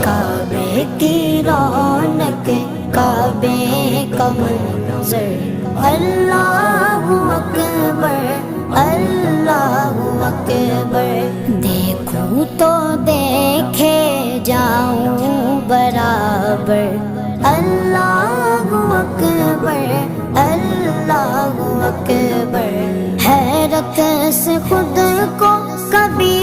काबे की रौनक, काबे का मंज़र, अल्लाहु अकबर, अल्लाहु अकबर। देखूं तो देखे जाऊं बराबर, अल्लाहु अकबर, अल्लाहु अकबर। हैरत से खुद को कभी